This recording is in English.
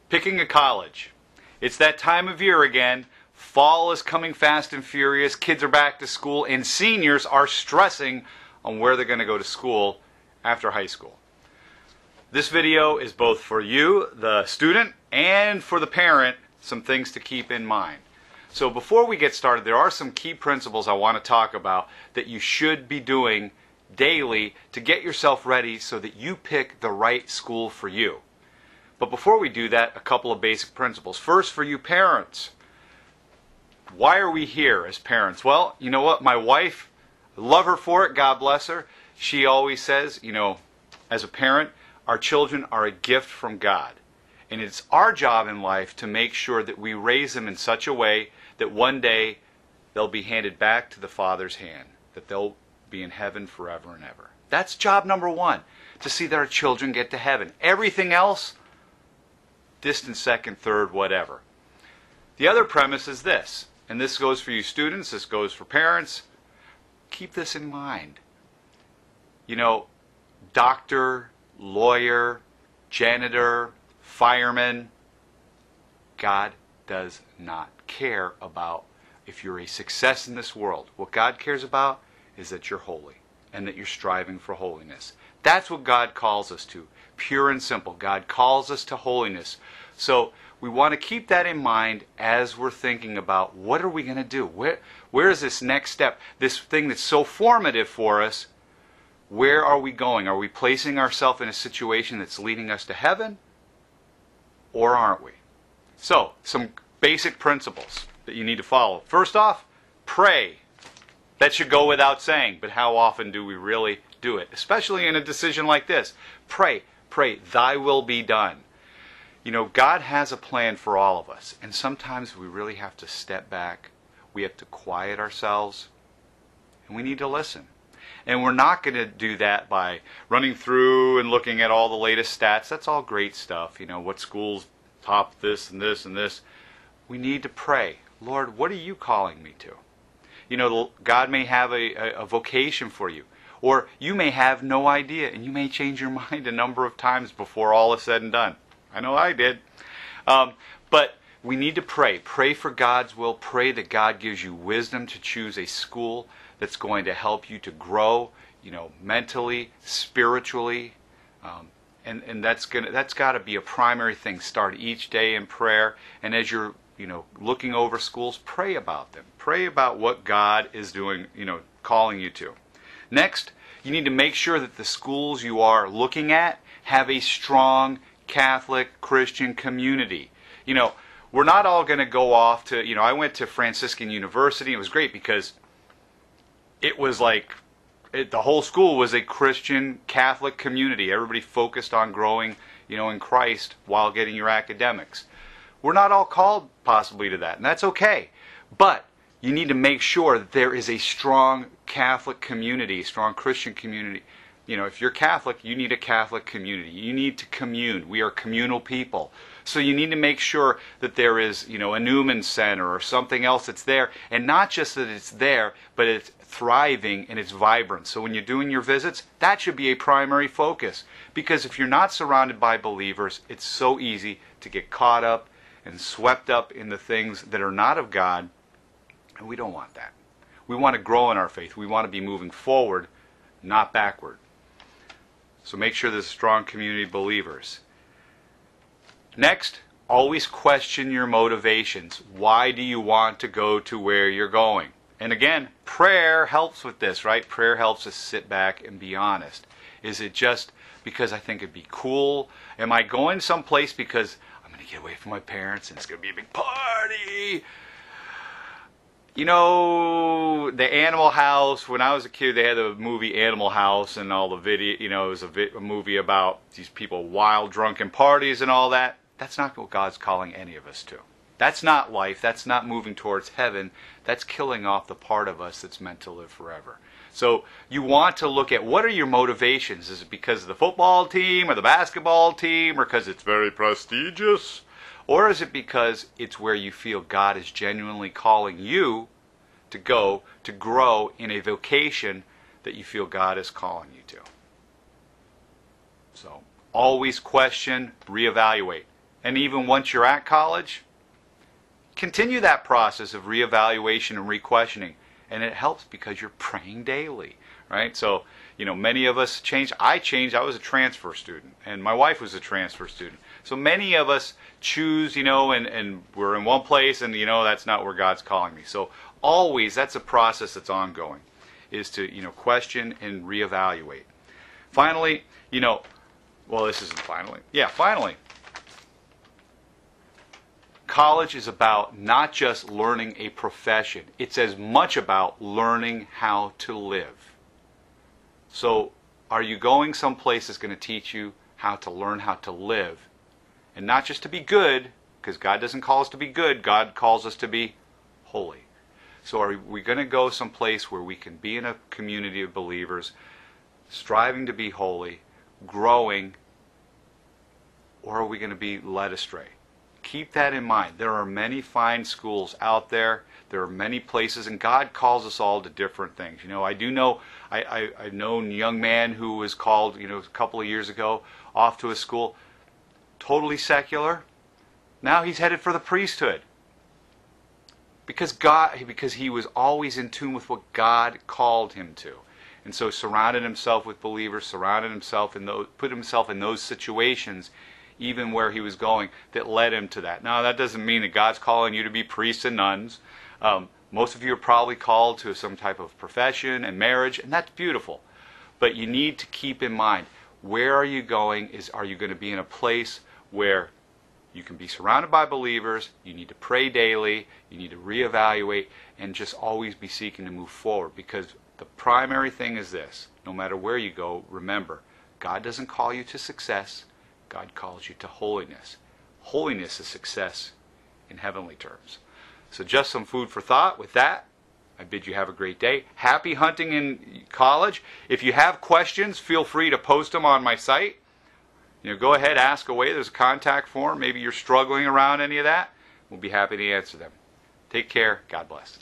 Picking a college. It's that time of year again. Fall is coming fast and furious. Kids are back to school, and seniors are stressing on where they're going to go to school after high school. This video is both for you, the student, and for the parent, some things to keep in mind. So before we get started, there are some key principles I want to talk about that you should be doing daily to get yourself ready so that you pick the right school for you. But before we do that, a couple of basic principles. First, for you parents, why are we here as parents? Well, you know what? My wife, I love her for it, God bless her. She always says, as a parent, our children are a gift from God. And it's our job in life to make sure that we raise them in such a way that one day they'll be handed back to the Father's hand, that they'll be in heaven forever and ever. That's job number one, to see that our children get to heaven. Everything else, distant second, third, whatever. The other premise is this, and this goes for you students, this goes for parents. Keep this in mind. Doctor, lawyer, janitor, fireman, God does not care about if you're a success in this world. What God cares about is that you're holy and that you're striving for holiness. That's what God calls us to, pure and simple. God calls us to holiness. So we want to keep that in mind as we're thinking about what are we going to do? Where is this next step? This thing that's so formative for us, where are we going? Are we placing ourselves in a situation that's leading us to heaven? Or aren't we? So, some basic principles that you need to follow. First off, pray. That should go without saying, but how often do we really do it? Especially in a decision like this. Pray, thy will be done. God has a plan for all of us, and sometimes we really have to step back. We have to quiet ourselves, and we need to listen. And we're not going to do that by running through and looking at all the latest stats. That's all great stuff. What schools top this and this and this. We need to pray. Lord, what are you calling me to? God may have a vocation for you. Or you may have no idea, and you may change your mind a number of times before all is said and done. I know I did. But we need to pray. Pray for God's will. Pray that God gives you wisdom to choose a school that's going to help you to grow, mentally, spiritually, and that's got to be a primary thing. Start each day in prayer, and as you're, looking over schools, pray about them. Pray about what God is doing, calling you to. Next, you need to make sure that the schools you are looking at have a strong Catholic Christian community. We're not all going to go off to, I went to Franciscan University. It was great because it was like the whole school was a Christian Catholic community. Everybody focused on growing, in Christ while getting your academics. We're not all called possibly to that, and that's okay. But you need to make sure that there is a strong Catholic community, a strong Christian community. If you're Catholic, you need a Catholic community. You need to commune. We are communal people. So you need to make sure that there is, a Newman Center or something else that's there. And not just that it's there, but it's thriving and it's vibrant. So when you're doing your visits, that should be a primary focus. Because if you're not surrounded by believers, it's so easy to get caught up and swept up in the things that are not of God. And we don't want that. We want to grow in our faith. We want to be moving forward, not backward. So make sure there's a strong community of believers. Next, always question your motivations. Why do you want to go to where you're going? And again, prayer helps with this, right? Prayer helps us sit back and be honest. Is it just because I think it'd be cool? Am I going someplace because I'm going to get away from my parents and it's going to be a big party? The Animal House, when I was a kid, they had the movie Animal House and all the video, it was a movie about these people, wild, drunken parties and all that. That's not what God's calling any of us to. That's not life. That's not moving towards heaven. That's killing off the part of us that's meant to live forever. So you want to look at what are your motivations. Is it because of the football team or the basketball team or because it's very prestigious? Or is it because it's where you feel God is genuinely calling you to go to grow in a vocation that you feel God is calling you to? So always question, reevaluate. And even once you're at college, continue that process of reevaluation and re-questioning. And it helps because you're praying daily, right? So, many of us changed. I changed. I was a transfer student, and my wife was a transfer student. So many of us choose, and we're in one place, and, that's not where God's calling me. So always, that's a process that's ongoing, is to, question and reevaluate. Finally, well, this isn't finally. Yeah, finally. College is about not just learning a profession. It's as much about learning how to live. So, are you going someplace that's going to teach you how to learn how to live? And not just to be good, because God doesn't call us to be good, God calls us to be holy. So are we going to go someplace where we can be in a community of believers, striving to be holy, growing, or are we going to be led astray? Keep that in mind. There are many fine schools out there. There are many places, and God calls us all to different things. I do know, I've known a young man who was called, a couple of years ago, off to a school, totally secular. Now he's headed for the priesthood. Because he was always in tune with what God called him to. And so surrounded himself with believers, put himself in those situations, even where he was going, that led him to that. Now, that doesn't mean that God's calling you to be priests and nuns. Most of you are probably called to some type of profession and marriage, and that's beautiful. But you need to keep in mind, where are you going? Are you going to be in a place where you can be surrounded by believers, you need to pray daily, you need to reevaluate, and just always be seeking to move forward? Because the primary thing is this: no matter where you go, remember, God doesn't call you to success, God calls you to holiness. Holiness is success in heavenly terms. So just some food for thought. With that, I bid you have a great day. Happy hunting in college. If you have questions, feel free to post them on my site. Go ahead, ask away. There's a contact form. Maybe you're struggling around any of that. We'll be happy to answer them. Take care. God bless.